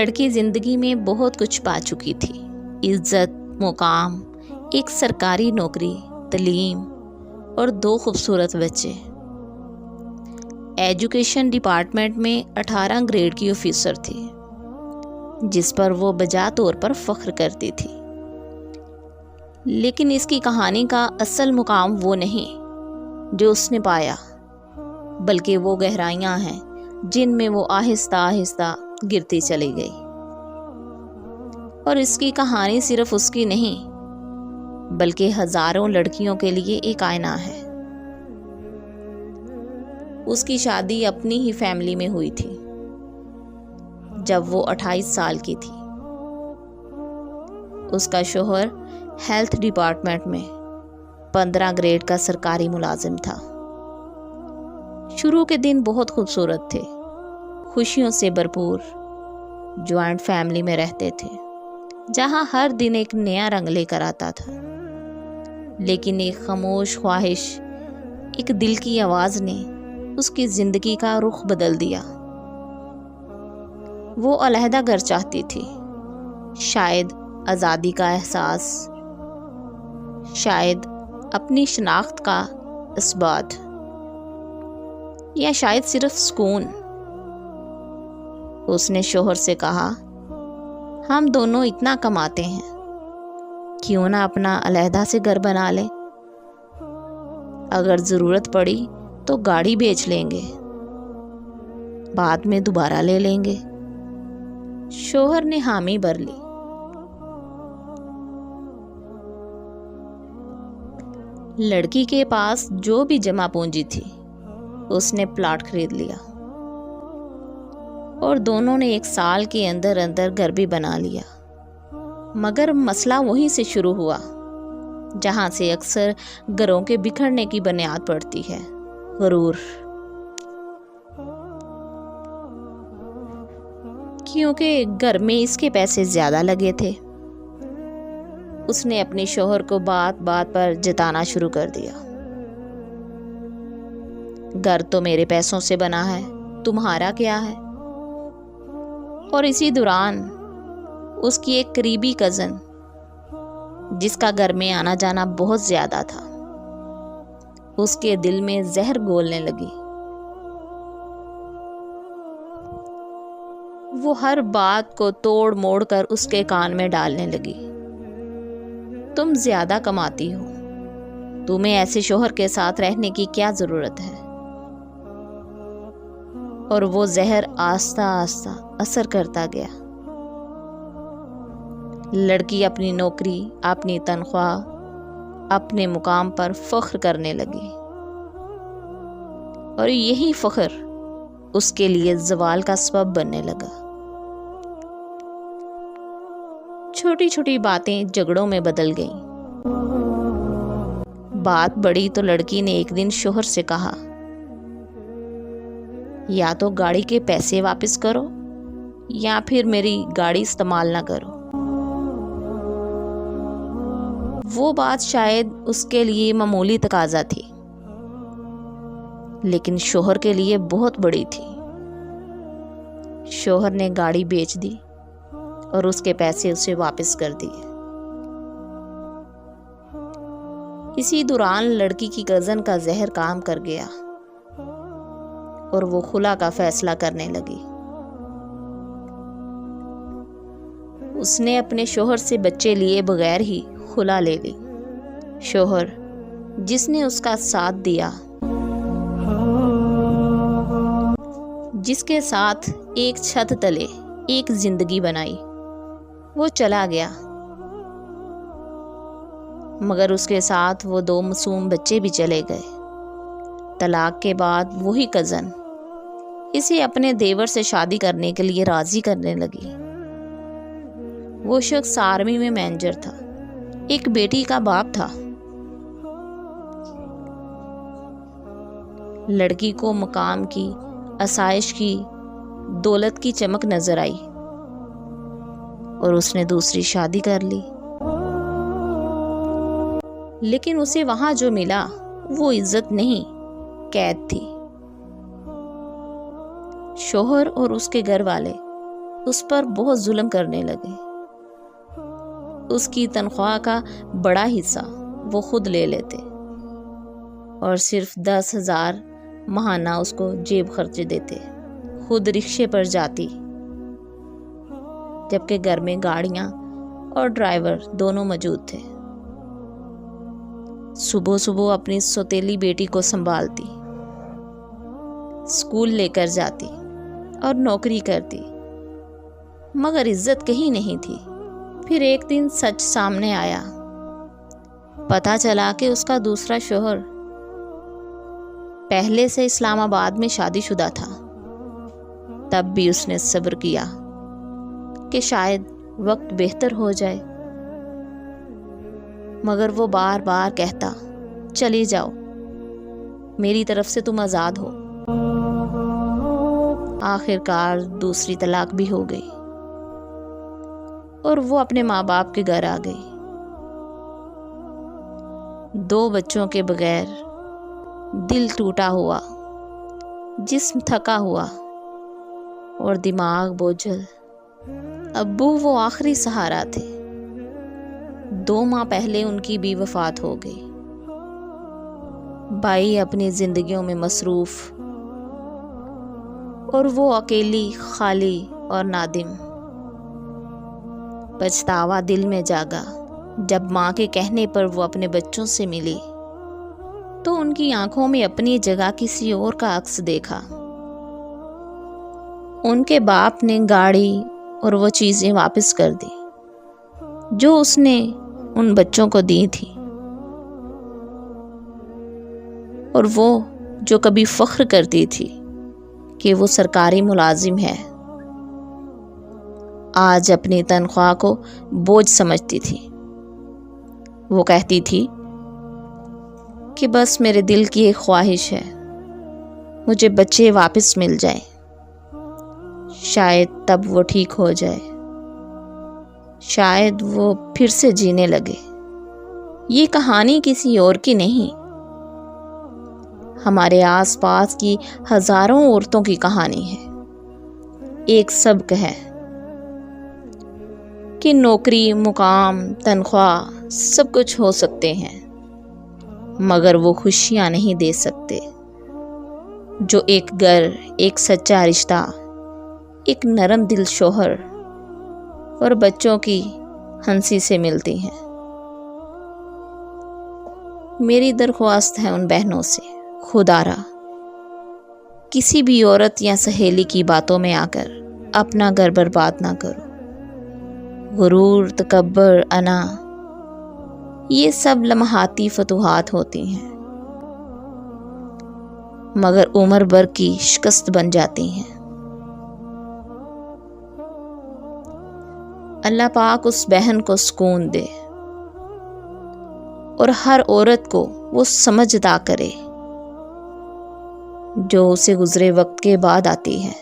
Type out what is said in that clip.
لڑکی زندگی میں بہت کچھ پا چکی تھی، عزت، مقام، ایک سرکاری نوکری، تعلیم اور 2 خوبصورت بچے۔ ایجوکیشن ڈپارٹمنٹ میں 18 گریڈ کی آفیسر تھی، جس پر وہ بجا طور پر فخر کرتی تھی۔ لیکن اس کی کہانی کا اصل مقام وہ نہیں جو اس نے پایا، بلکہ وہ گہرائیاں ہیں جن میں وہ آہستہ آہستہ گرتی چلی گئی۔ اور اس کی کہانی صرف اس کی نہیں، بلکہ ہزاروں لڑکیوں کے لیے ایک آئینہ ہے۔ اس کی شادی اپنی ہی فیملی میں ہوئی تھی جب وہ 28 سال کی تھی۔ اس کا شوہر ہیلتھ ڈپارٹمنٹ میں 15 گریڈ کا سرکاری ملازم تھا۔ شروع کے دن بہت خوبصورت تھے، خوشیوں سے بھرپور۔ جوائنٹ فیملی میں رہتے تھے جہاں ہر دن ایک نیا رنگ لے کر آتا تھا۔ لیکن ایک خاموش خواہش، ایک دل کی آواز نے اس کی زندگی کا رخ بدل دیا۔ وہ علیحدہ گھر چاہتی تھی، شاید آزادی کا احساس، شاید اپنی شناخت کا اثبات، یا شاید صرف سکون۔ اس نے شوہر سے کہا، ہم دونوں اتنا کماتے ہیں، کیوں نہ اپنا علیحدہ سے گھر بنا لیں؟ اگر ضرورت پڑی تو گاڑی بیچ لیں گے، بعد میں دوبارہ لے لیں گے۔ شوہر نے حامی بھر لی۔ لڑکی کے پاس جو بھی جمع پونجی تھی، اس نے پلاٹ خرید لیا، اور دونوں نے 1 سال کے اندر گھر بھی بنا لیا۔ مگر مسئلہ وہیں سے شروع ہوا جہاں سے اکثر گھروں کے بکھرنے کی بنیاد پڑتی ہے، غرور۔ کیونکہ گھر میں اس کے پیسے زیادہ لگے تھے، اس نے اپنے شوہر کو بات بات پر جتانا شروع کر دیا۔ گھر تو میرے پیسوں سے بنا ہے، تمہارا کیا ہے؟ اور اسی دوران اس کی ایک قریبی کزن، جس کا گھر میں آنا جانا بہت زیادہ تھا، اس کے دل میں زہر گھولنے لگی۔ وہ ہر بات کو توڑ موڑ کر اس کے کان میں ڈالنے لگی۔ تم زیادہ کماتی ہو، تمہیں ایسے شوہر کے ساتھ رہنے کی کیا ضرورت ہے؟ اور وہ زہر آہستہ آہستہ اثر کرتا گیا۔ لڑکی اپنی نوکری، اپنی تنخواہ، اپنے مقام پر فخر کرنے لگی، اور یہی فخر اس کے لیے زوال کا سبب بننے لگا۔ چھوٹی چھوٹی باتیں جھگڑوں میں بدل گئیں۔ بات بڑی تو لڑکی نے ایک دن شوہر سے کہا، یا تو گاڑی کے پیسے واپس کرو، یا پھر میری گاڑی استعمال نہ کرو۔ وہ بات شاید اس کے لیے معمولی تقاضا تھی، لیکن شوہر کے لیے بہت بڑی تھی۔ شوہر نے گاڑی بیچ دی اور اس کے پیسے اسے واپس کر دیے۔ اسی دوران لڑکی کی کزن کا زہر کام کر گیا اور وہ خلا کا فیصلہ کرنے لگی۔ اس نے اپنے شوہر سے بچے لیے بغیر ہی خلا لے لی۔ شوہر جس نے اس کا ساتھ دیا، جس کے ساتھ ایک چھت تلے ایک زندگی بنائی، وہ چلا گیا، مگر اس کے ساتھ وہ 2 معصوم بچے بھی چلے گئے۔ طلاق کے بعد وہی کزن اسے اپنے دیور سے شادی کرنے کے لیے راضی کرنے لگی۔ وہ شخص آرمی میں مینیجر تھا، ایک بیٹی کا باپ تھا۔ لڑکی کو مقام کی، آسائش کی، دولت کی چمک نظر آئی اور اس نے دوسری شادی کر لی۔ لیکن اسے وہاں جو ملا وہ عزت نہیں، قید تھی۔ شوہر اور اس کے گھر والے اس پر بہت ظلم کرنے لگے۔ اس کی تنخواہ کا بڑا حصہ وہ خود لے لیتے اور صرف 10,000 ماہانہ اس کو جیب خرچ دیتے۔ خود رکشے پر جاتی، جبکہ گھر میں گاڑیاں اور ڈرائیور دونوں موجود تھے۔ صبح صبح اپنی سوتیلی بیٹی کو سنبھالتی، اسکول لے کر جاتی اور نوکری کرتی، مگر عزت کہیں نہیں تھی۔ پھر ایک دن سچ سامنے آیا، پتہ چلا کہ اس کا دوسرا شوہر پہلے سے اسلام آباد میں شادی شدہ تھا۔ تب بھی اس نے صبر کیا کہ شاید وقت بہتر ہو جائے، مگر وہ بار بار کہتا، چلی جاؤ، میری طرف سے تم آزاد ہو۔ آخر کار دوسری طلاق بھی ہو گئی اور وہ اپنے ماں باپ کے گھر آ گئی۔ 2 بچوں کے بغیر دل ٹوٹا ہوا، جسم تھکا ہوا اور دماغ بوجھل۔ ابو وہ آخری سہارا تھے۔ 2 ماہ پہلے ان کی بھی وفات ہو گئی۔ بھائی اپنی زندگیوں میں مصروف اور وہ اکیلی، خالی اور نادم۔ پچھتاوا دل میں جاگا جب ماں کے کہنے پر وہ اپنے بچوں سے ملی تو ان کی آنکھوں میں اپنی جگہ کسی اور کا عکس دیکھا۔ ان کے باپ نے گاڑی اور وہ چیزیں واپس کر دی جو اس نے ان بچوں کو دی تھی، اور وہ جو کبھی فخر کرتی تھی کہ وہ سرکاری ملازم ہے، آج اپنی تنخواہ کو بوجھ سمجھتی تھی۔ وہ کہتی تھی کہ بس میرے دل کی ایک خواہش ہے، مجھے بچے واپس مل جائیں، شاید تب وہ ٹھیک ہو جائے، شاید وہ پھر سے جینے لگے۔ یہ کہانی کسی اور کی نہیں، ہمارے آس پاس کی ہزاروں عورتوں کی کہانی ہے۔ ایک سبق ہے کہ نوکری، مقام، تنخواہ سب کچھ ہو سکتے ہیں، مگر وہ خوشیاں نہیں دے سکتے جو ایک گھر، ایک سچا رشتہ، ایک نرم دل شوہر اور بچوں کی ہنسی سے ملتی ہیں۔ میری درخواست ہے ان بہنوں سے، خدا را کسی بھی عورت یا سہیلی کی باتوں میں آ کر اپنا گھر برباد نہ کرو۔ غرور، تکبر، انا، یہ سب لمحاتی فتوحات ہوتی ہیں، مگر عمر بھر کی شکست بن جاتی ہیں۔ اللہ پاک اس بہن کو سکون دے اور ہر عورت کو وہ سمجھ عطا کرے جو اسے گزرے وقت کے بعد آتی ہے۔